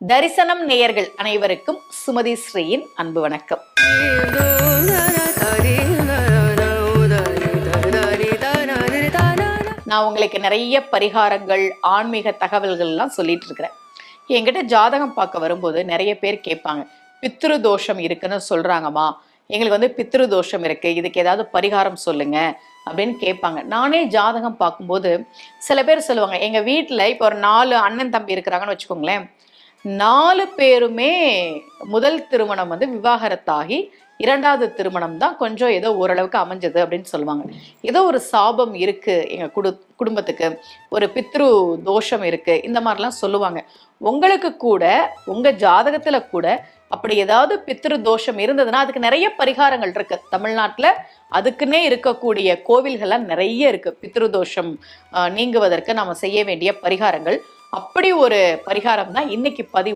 தரிசனம் நேயர்கள் அனைவருக்கும் சுமதி ஸ்ரீயின் அன்பு வணக்கம். நான் உங்களுக்கு நிறைய பரிகாரங்கள், ஆன்மீக தகவல்கள் எல்லாம் சொல்லிட்டு இருக்கிறேன். என்கிட்ட ஜாதகம் பார்க்க வரும்போது நிறைய பேர் கேட்பாங்க, பித்ரு தோஷம் இருக்குன்னு சொல்றாங்கம்மா, எங்களுக்கு பித்ரு தோஷம் இருக்கு, இதுக்கு ஏதாவது பரிகாரம் சொல்லுங்க அப்படின்னு கேட்பாங்க. நானே ஜாதகம் பார்க்கும்போது சில பேர் சொல்லுவாங்க, எங்க வீட்டில் இப்போ ஒரு 4 அண்ணன் தம்பி இருக்கிறாங்கன்னு வச்சுக்கோங்களேன், 4 பேருமே முதல் திருமணம் விவாகரத்தாகி 2வது திருமணம் தான் கொஞ்சம் ஏதோ ஓரளவுக்கு அமைஞ்சது அப்படின்னு சொல்லுவாங்க. ஏதோ ஒரு சாபம் இருக்கு எங்க குடும்பத்துக்கு, ஒரு பித்ரு தோஷம் இருக்கு, இந்த மாதிரிலாம் சொல்லுவாங்க. உங்களுக்கு கூட உங்க ஜாதகத்துல கூட அப்படி ஏதாவது பித்ரு தோஷம் இருந்ததுன்னா அதுக்கு நிறைய பரிகாரங்கள் இருக்கு. தமிழ்நாட்டுல அதுக்குன்னே இருக்கக்கூடிய கோவில்கள்லாம் நிறைய இருக்கு. பித்ரு தோஷம் நீங்குவதற்கு நாம செய்ய வேண்டிய பரிகாரங்கள், அப்படி ஒரு பரிகாரம் தான் இன்னைக்கு பதிவு.